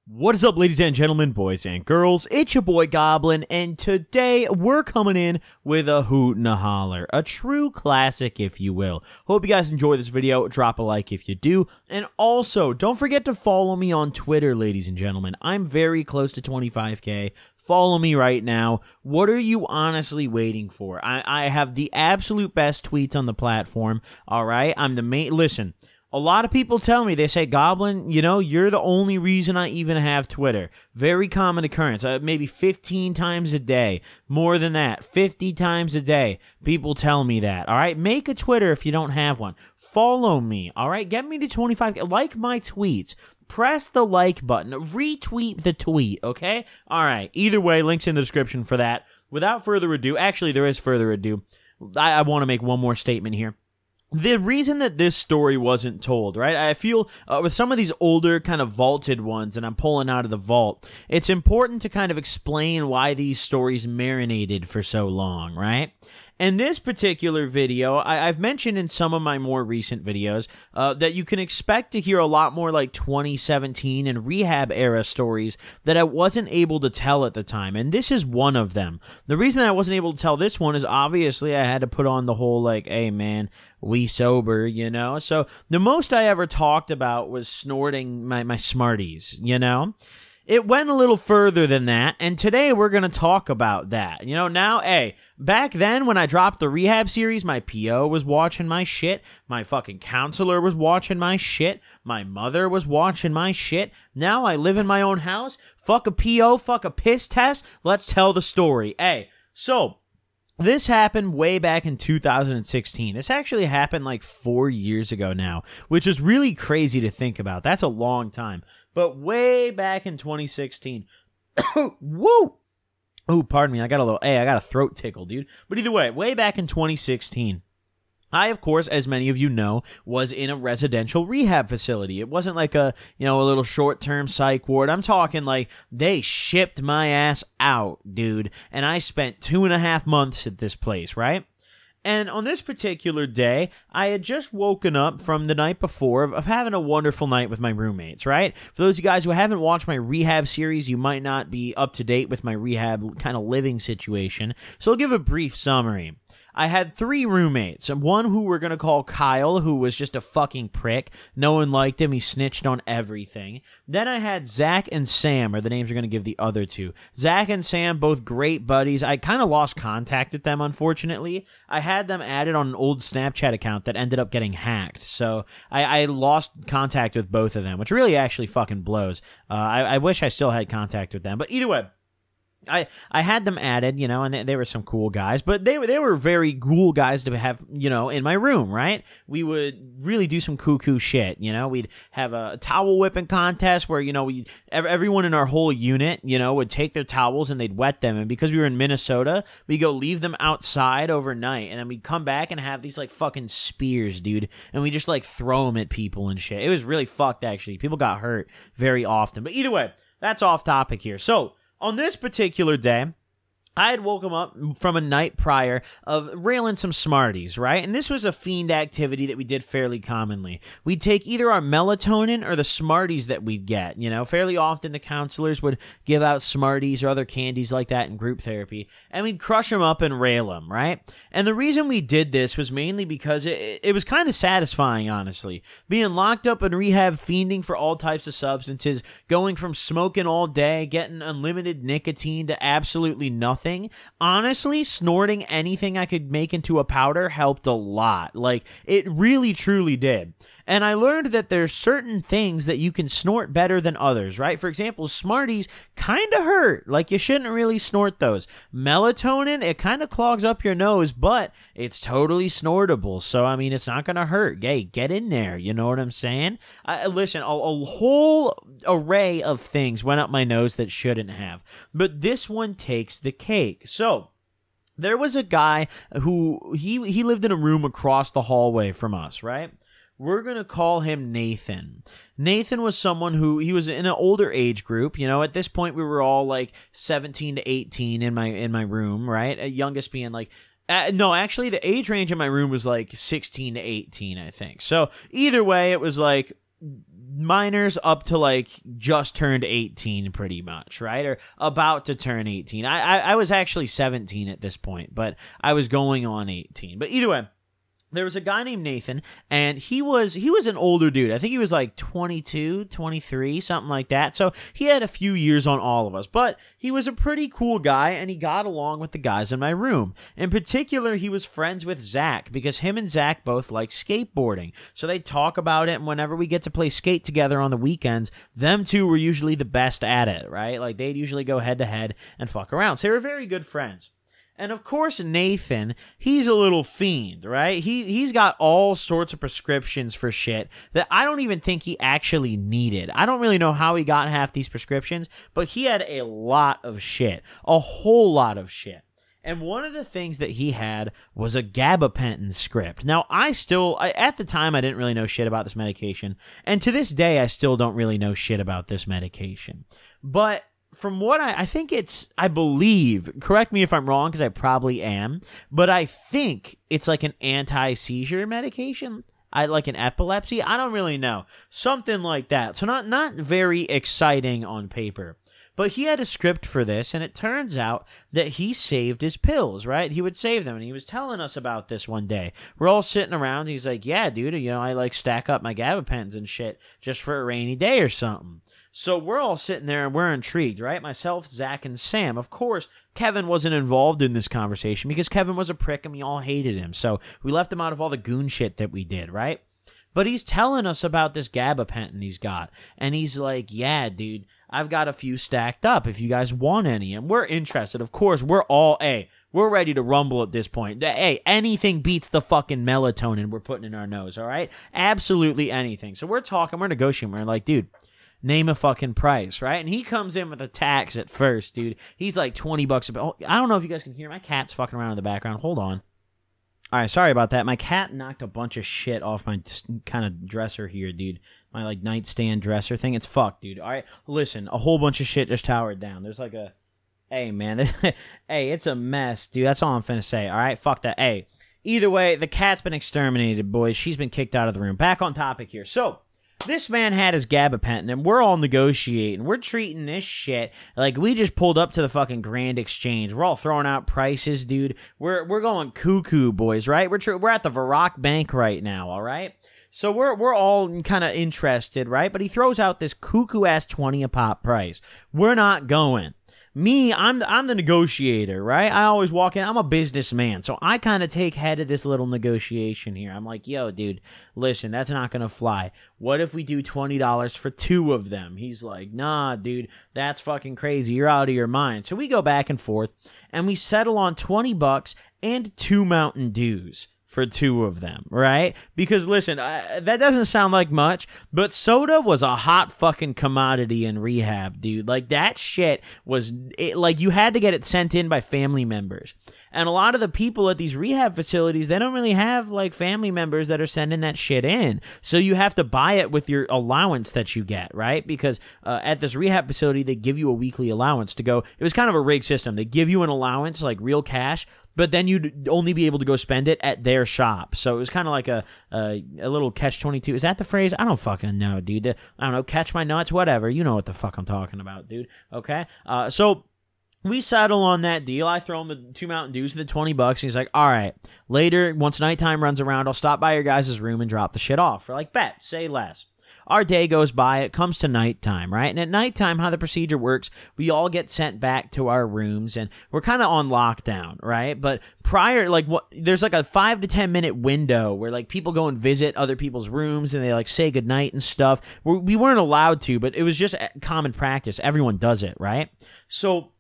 What is up, ladies and gentlemen, boys and girls? It's your boy Goblin, and today we're coming in with a hoot and a holler. A true classic, if you will. Hope you guys enjoy this video. Drop a like if you do. And also, don't forget to follow me on Twitter, ladies and gentlemen. I'm very close to 25K. Follow me right now. What are you honestly waiting for? I have the absolute best tweets on the platform, alright? I'm the main... Listen... A lot of people tell me, they say, Goblin, you know, you're the only reason I even have Twitter. Very common occurrence. Maybe 15 times a day. More than that. 50 times a day. People tell me that. All right? Make a Twitter if you don't have one. Follow me. All right? Get me to 25. Like my tweets. Press the like button. Retweet the tweet. Okay? All right. Either way, links in the description for that. Without further ado, actually, there is further ado. I want to make one more statement here. The reason that this story wasn't told, right? I feel with some of these older kind of vaulted ones and I'm pulling out of the vault, it's important to kind of explain why these stories marinated for so long, right? In this particular video, I've mentioned in some of my more recent videos that you can expect to hear a lot more like 2017 and Rehab era stories that I wasn't able to tell at the time, and this is one of them. The reason I wasn't able to tell this one is obviously I had to put on the whole like, hey man, we sober, you know? So the most I ever talked about was snorting my Smarties, you know? It went a little further than that, and today we're going to talk about that. You know, now, hey, back then when I dropped the Rehab series, my PO was watching my shit, my fucking counselor was watching my shit, my mother was watching my shit. Now I live in my own house, fuck a PO, fuck a piss test, let's tell the story. Hey, so... this happened way back in 2016. This actually happened like 4 years ago now, which is really crazy to think about. That's a long time. But way back in 2016. Woo! Oh, pardon me. I got a throat tickle, dude. But either way back in 2016. I, of course, as many of you know, was in a residential rehab facility. It wasn't like a little short-term psych ward. I'm talking like they shipped my ass out, dude. And I spent 2.5 months at this place, right? And on this particular day, I had just woken up from the night before of having a wonderful night with my roommates, right? For those of you guys who haven't watched my rehab series, you might not be up to date with my rehab kind of living situation. So I'll give a brief summary. I had 3 roommates, and one who we're going to call Kyle, who was just a fucking prick. No one liked him. He snitched on everything. Then I had Zach and Sam, or the names we're going to give the other 2. Zach and Sam, both great buddies. I kind of lost contact with them, unfortunately. I had them added on an old Snapchat account that ended up getting hacked, so I lost contact with both of them, which really actually fucking blows. I wish I still had contact with them, but either way, I had them added, you know, and they were some cool guys, but they were very cool guys to have, you know, in my room, right? We would really do some cuckoo shit, you know? We'd have a towel whipping contest where, you know, everyone in our whole unit, you know, would take their towels and they'd wet them, and because we were in Minnesota, we'd go leave them outside overnight, and then we'd come back and have these, like, fucking spears, dude, and we just, like, throw them at people and shit. It was really fucked, actually. People got hurt very often, but either way, that's off topic here. So, on this particular day, I had woken up from a night prior of railing some Smarties, right? And this was a fiend activity that we did fairly commonly. We'd take either our melatonin or the Smarties that we'd get, you know? Fairly often the counselors would give out Smarties or other candies like that in group therapy, and we'd crush them up and rail them, right? And the reason we did this was mainly because it was kind of satisfying, honestly. Being locked up in rehab, fiending for all types of substances, going from smoking all day, getting unlimited nicotine to absolutely nothing. Honestly, snorting anything I could make into a powder helped a lot. Like, it really, truly did. And I learned that there's certain things that you can snort better than others, right? For example, Smarties kind of hurt. Like, you shouldn't really snort those. Melatonin, it kind of clogs up your nose, but it's totally snortable. So, I mean, it's not going to hurt. Hey, get in there. You know what I'm saying? Listen, a whole array of things went up my nose that shouldn't have. But this one takes the cake. So, there was a guy who, he lived in a room across the hallway from us, right? We're going to call him Nathan. Nathan was someone who, he was in an older age group. You know, at this point, we were all like 17 to 18 in my room, right? Youngest being like, no, actually, the age range in my room was like 16 to 18, I think. So, either way, it was like minors up to like just turned 18 pretty much, right? Or about to turn 18. I was actually 17 at this point, but I was going on 18. But either way, there was a guy named Nathan, and he was an older dude. I think he was like 22, 23, something like that. So he had a few years on all of us, but he was a pretty cool guy, and he got along with the guys in my room. In particular, he was friends with Zach, because him and Zach both like skateboarding. So they talk about it, and whenever we get to play skate together on the weekends, them two were usually the best at it, right? Like they'd usually go head to head and fuck around. So they were very good friends. And of course, Nathan, he's a little fiend, right? He's got all sorts of prescriptions for shit that I don't even think he actually needed. I don't really know how he got half these prescriptions, but he had a lot of shit, a whole lot of shit. And one of the things that he had was a Gabapentin script. Now, at the time, I didn't really know shit about this medication. And to this day, I still don't really know shit about this medication. But from what I believe, correct me if I'm wrong, because I probably am, but I think it's like an anti-seizure medication. Like an epilepsy. I don't really know. Something like that. So not very exciting on paper. But he had a script for this, and it turns out that he saved his pills, right? He would save them, and he was telling us about this one day. We're all sitting around, and he's like, yeah, dude, I like stack up my Gabapentins and shit just for a rainy day or something. So we're all sitting there, and we're intrigued, right? Myself, Zach, and Sam. Of course, Kevin wasn't involved in this conversation because Kevin was a prick, and we all hated him. So we left him out of all the goon shit that we did, right? But he's telling us about this Gabapentin he's got, and he's like, yeah, dude, I've got a few stacked up if you guys want any. And we're interested. Of course, we're ready to rumble at this point. Hey, anything beats the fucking melatonin we're putting in our nose, all right? Absolutely anything. So we're talking, we're negotiating. We're like, dude, name a fucking price, right? And he comes in with a tax at first, dude. He's like $20 a bit. I don't know if you guys can hear. My cat's fucking around in the background. Hold on. All right, sorry about that. My cat knocked a bunch of shit off my kind of dresser here, dude. My, like, nightstand dresser thing. It's fucked, dude. All right, listen, a whole bunch of shit just towered down. There's like a... Hey, man. Hey, it's a mess, dude. That's all I'm finna say, all right? Fuck that. Hey, either way, the cat's been exterminated, boys. She's been kicked out of the room. Back on topic here. So... this man had his Gabapentin, and we're all negotiating. We're treating this shit like we just pulled up to the fucking Grand Exchange. We're all throwing out prices, dude. We're going cuckoo, boys, right? We're at the Varrock Bank right now, all right? So we're all kind of interested, right? But he throws out this cuckoo-ass 20 a pop price. We're not going. Me, I'm the negotiator, right? I always walk in. I'm a businessman, so I kind of take head of this little negotiation here. I'm like, yo, dude, listen, that's not going to fly. What if we do $20 for two of them? He's like, nah, dude, that's fucking crazy. You're out of your mind. So we go back and forth, and we settle on $20 and 2 Mountain Dews for two of them, right? Because, listen, that doesn't sound like much, but soda was a hot fucking commodity in rehab, dude. Like, that shit was, like, you had to get it sent in by family members. And a lot of the people at these rehab facilities, they don't really have, like, family members that are sending that shit in. So you have to buy it with your allowance that you get, right? Because at this rehab facility, they give you a weekly allowance to go. It was kind of a rigged system. They give you an allowance, like real cash, but then you'd only be able to go spend it at their shop. So it was kind of like a little catch-22. Is that the phrase? I don't fucking know, dude. I don't know, catch my nuts, whatever. You know what the fuck I'm talking about, dude. Okay? So we settle on that deal. I throw him the 2 Mountain Dews and the $20. He's like, all right, later, once nighttime runs around, I'll stop by your guys' room and drop the shit off. We're like, bet, say less. Our day goes by, it comes to nighttime, right? And at nighttime, how the procedure works, we all get sent back to our rooms, and we're kind of on lockdown, right? But prior, like, there's like a 5 to 10 minute window where, like, people go and visit other people's rooms, and they, like, say goodnight and stuff. We weren't allowed to, but it was just common practice. Everyone does it, right? So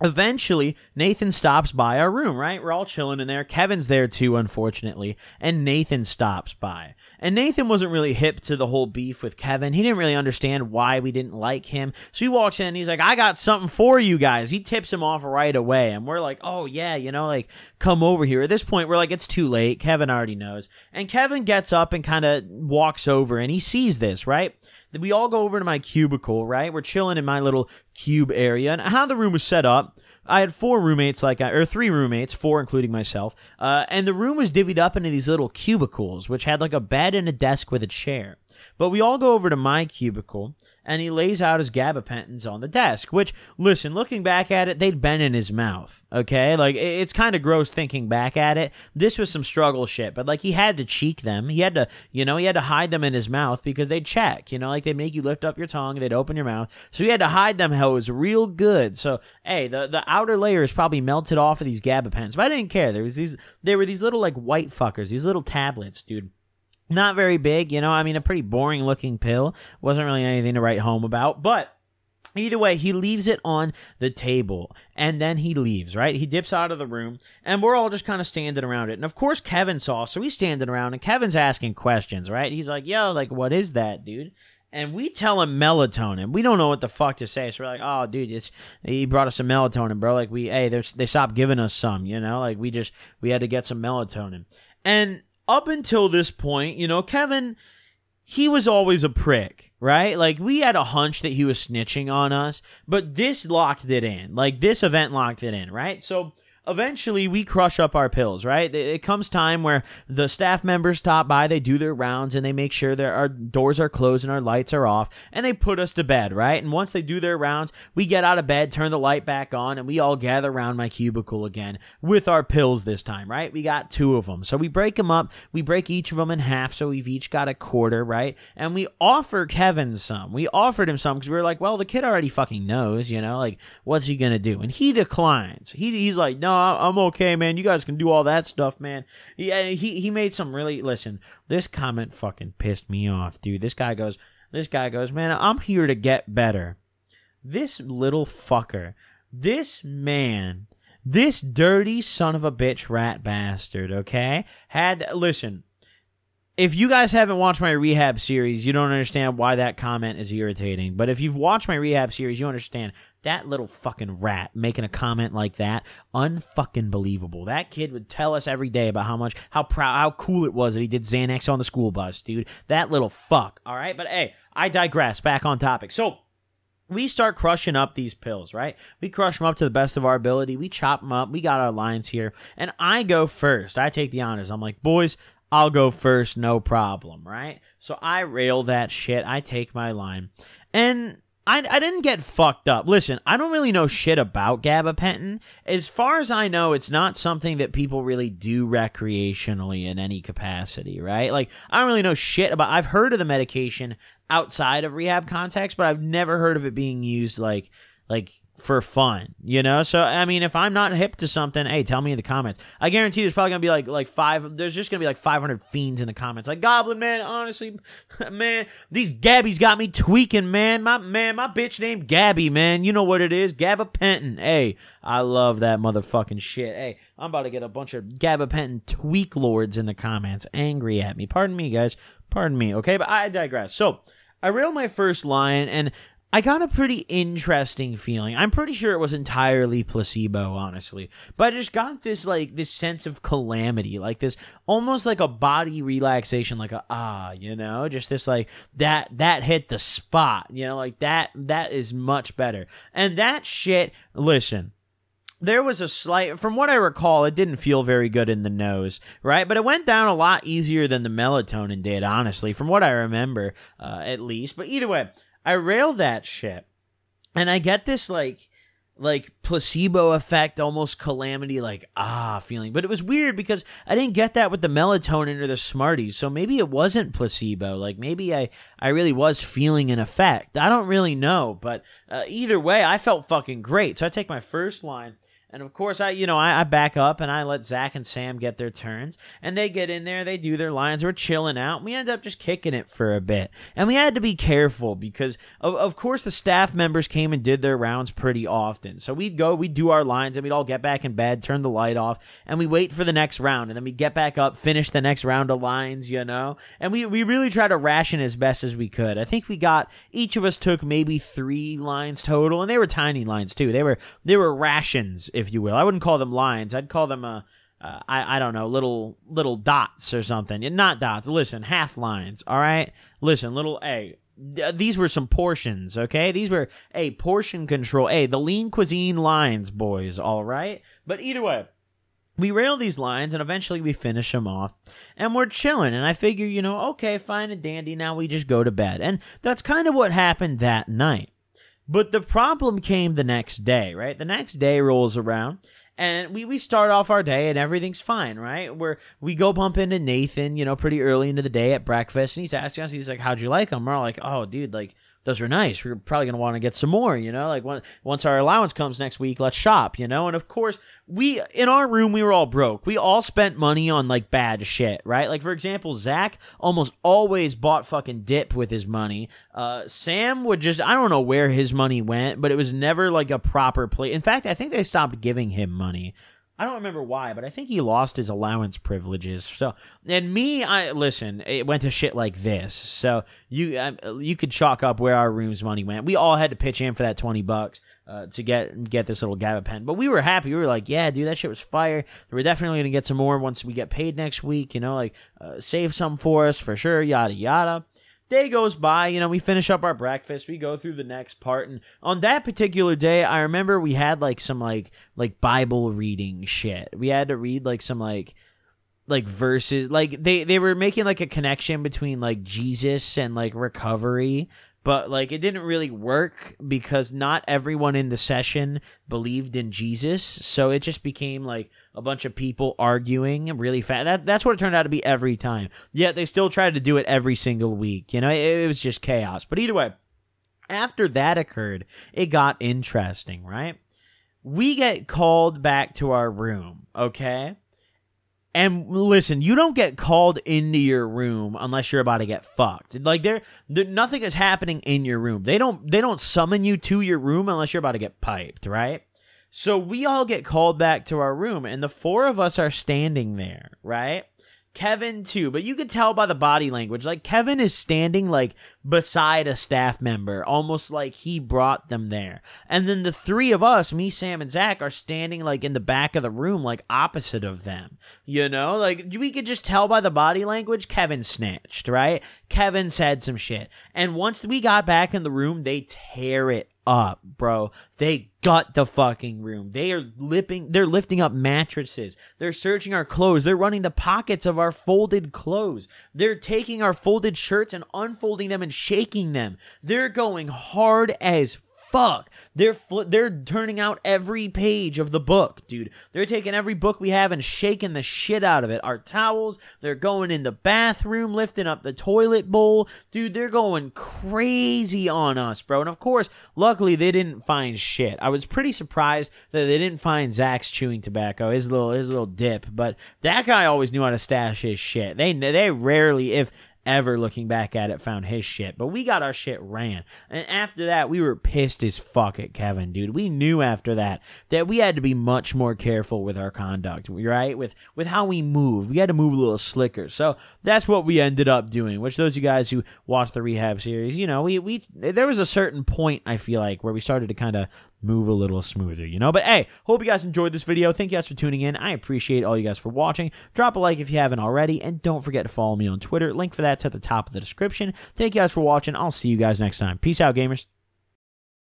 eventually, Nathan stops by our room, right? We're all chilling in there. Kevin's there too, unfortunately. And Nathan stops by. And Nathan wasn't really hip to the whole beef with Kevin. He didn't really understand why we didn't like him. So he walks in and he's like, I got something for you guys. He tips him off right away. And we're like, oh yeah, you know, like, come over here. At this point, we're like, it's too late. Kevin already knows. And Kevin gets up and kind of walks over and he sees this, right? We all go over to my cubicle, right? We're chilling in my little cube area. And how the room was set up I had 4 roommates, or 3 roommates, 4 including myself, and the room was divvied up into these little cubicles, which had like a bed and a desk with a chair. But we all go over to my cubicle, and he lays out his gabapentins on the desk, which, listen, looking back at it, they'd been in his mouth, okay? Like, it's kind of gross thinking back at it. This was some struggle shit, but, like, he had to cheek them. He had to, he had to hide them in his mouth because they'd check, like, they'd make you lift up your tongue, they'd open your mouth. So he had to hide them how it was real good. So, hey, the outer layer is probably melted off of these gabapentins, but I didn't care. There were these little, like, white fuckers, these little tablets, dude. Not very big, I mean, a pretty boring-looking pill. Wasn't really anything to write home about, but either way, he leaves it on the table, and then he leaves, right? He dips out of the room, and we're all just kind of standing around it. And, of course, Kevin saw, so he's standing around, and Kevin's asking questions, right? He's like, yo, like, what is that, dude? And we tell him melatonin. We don't know what the fuck to say. So we're like, oh, dude, he brought us some melatonin, bro. Like, they stopped giving us some, Like, we had to get some melatonin. And up until this point, Kevin, he was always a prick, right? Like, we had a hunch that he was snitching on us, but this locked it in. Like, this event locked it in, right? So eventually, we crush up our pills, right? It comes time where the staff members stop by, they do their rounds, and they make sure that our doors are closed and our lights are off, and they put us to bed, right? And once they do their rounds, we get out of bed, turn the light back on, and we all gather around my cubicle again with our pills this time, right? We got 2 of them. So we break them up. We break each of them in half, so we've each got a quarter, right? And we offer Kevin some. We offered him some because we were like, well, the kid already fucking knows, like, what's he gonna do? And he declines. He's like, no, I'm okay, man. You guys can do all that stuff, man. Yeah, he made some really, listen, this comment fucking pissed me off, dude. This guy goes, man, I'm here to get better. This little fucker, this man, this dirty son of a bitch rat bastard, okay, listen, if you guys haven't watched my Rehab series, you don't understand why that comment is irritating. But if you've watched my Rehab series, you understand that little fucking rat making a comment like that, unfucking believable. That kid would tell us every day about how cool it was that he did Xanax on the school bus, dude. That little fuck, all right? But hey, I digress. Back on topic. So we start crushing up these pills, right? We crush them up to the best of our ability. We chop them up. We got our lines here. And I go first. I take the honors. I'm like, boys, I'll go first, no problem, right? So I rail that shit. I take my line. And I didn't get fucked up. Listen, I don't really know shit about gabapentin. As far as I know, it's not something that people really do recreationally in any capacity, right? Like, I don't really know shit about... I've heard of the medication outside of rehab context, but I've never heard of it being used like for fun, So, I mean, if I'm not hip to something, hey, tell me in the comments. I guarantee there's probably going to be there's just going to be like 500 fiends in the comments. Like, Goblin, man, honestly, man, these Gabbies got me tweaking, man. My bitch named Gabby, man. You know what it is, Gabapentin. Hey, I love that motherfucking shit. Hey, I'm about to get a bunch of Gabapentin tweak lords in the comments angry at me. Pardon me, guys. Pardon me, okay? But I digress. So, I railed my first line, and I got a pretty interesting feeling. I'm pretty sure it was entirely placebo, honestly. But I just got this, this sense of calamity, this almost like a body relaxation, just this, that hit the spot, that is much better. And that shit, listen, there was a slight, from what I recall, it didn't feel very good in the nose, right? But it went down a lot easier than the melatonin did, honestly, from what I remember, at least. But either way, I rail that shit, and I get this, placebo effect, almost calamity, feeling. But it was weird because I didn't get that with the melatonin or the Smarties, so maybe it wasn't placebo. Maybe I really was feeling an effect. I don't really know, but either way, I felt fucking great. So I take my first line. And of course, I back up and I let Zach and Sam get their turns. And they get in there, they do their lines, we're chilling out. And we end up just kicking it for a bit. And we had to be careful because, of course, the staff members came and did their rounds pretty often. So we'd do our lines, and we'd all get back in bed, turn the light off, and we wait for the next round. And then we'd get back up, finish the next round of lines, And we really tried to ration as best as we could. I think each of us took maybe 3 lines total, and they were tiny lines too. They were rations, if you will. I wouldn't call them lines. I'd call them I don't know, little dots or something. Not dots. Listen, half lines. All right. Listen, these were some portions, okay? These were, hey, portion control. Hey, the lean cuisine lines, boys, all right? But either way, we rail these lines, and eventually we finish them off, and we're chilling, and I figure, you know, okay, fine and dandy, now we just go to bed. And that's kind of what happened that night. But the problem came the next day, right? The next day rolls around, and we start off our day, and everything's fine, right? We go bump into Nathan, you know, pretty early into the day at breakfast, and he's asking us, he's like, how'd you like them? We're all like, oh, dude, like, those are nice. We're probably going to want to get some more, you know? Like, once our allowance comes next week, let's shop, you know? And, of course, in our room, we were all broke. We all spent money on, like, bad shit, right? Like, for example, Zach almost always bought fucking dip with his money. Sam would just, I don't know where his money went, but it was never, like, a proper play. In fact, I think they stopped giving him money. I don't remember why, but I think he lost his allowance privileges. So, and me, listen, it went to shit like this. So you could chalk up where our room's money went. We all had to pitch in for that $20 to get this little Gabapentin. But we were happy. We were like, yeah, dude, that shit was fire. We're definitely gonna get some more once we get paid next week. You know, like save some for us for sure. Yada yada. Day goes by, you know, we finish up our breakfast, we go through the next part, and on that particular day, I remember we had, like, some, like Bible reading shit. We had to read, like, some, like verses, like, they were making, like, a connection between, like, Jesus and, like, recovery, but, like, it didn't really work because not everyone in the session believed in Jesus, so it just became, like, a bunch of people arguing really fast. That's what it turned out to be every time. Yet they still tried to do it every single week. You know, it was just chaos. But either way, after that occurred, it got interesting, right? We get called back to our room, okay? And listen, you don't get called into your room unless you're about to get fucked. Like nothing is happening in your room. They don't summon you to your room unless you're about to get piped, right? So we all get called back to our room, and the four of us are standing there, right? Kevin too, but you could tell by the body language, like Kevin is standing like beside a staff member, almost like he brought them there. And then the three of us, me, Sam, and Zach, are standing like in the back of the room, like opposite of them. You know, like we could just tell by the body language, Kevin snitched, right? Kevin said some shit. And once we got back in the room, they tear it up, bro. They gut the fucking room. They're lifting up mattresses. They're searching our clothes. They're running the pockets of our folded clothes. They're taking our folded shirts and unfolding them and shaking them. They're going hard as fuck. They're turning out every page of the book, dude. They're taking every book we have and shaking the shit out of it. Our towels, they're going in the bathroom, lifting up the toilet bowl. Dude, they're going crazy on us, bro. And of course, luckily they didn't find shit. I was pretty surprised that they didn't find Zach's chewing tobacco, his little dip, but that guy always knew how to stash his shit. They rarely, if ever, looking back at it, found his shit. But we got our shit ran. And after that, we were pissed as fuck at Kevin, dude. We knew after that we had to be much more careful with our conduct, right? With how we moved. We had to move a little slicker. So that's what we ended up doing, which those of you guys who watched the Rehab series, you know, there was a certain point, I feel like, where we started to kind of move a little smoother, you know? But hey, hope you guys enjoyed this video. Thank you guys for tuning in. I appreciate all you guys for watching. Drop a like if you haven't already, and don't forget to follow me on Twitter. Link for that's at the top of the description. Thank you guys for watching. I'll see you guys next time. Peace out, gamers.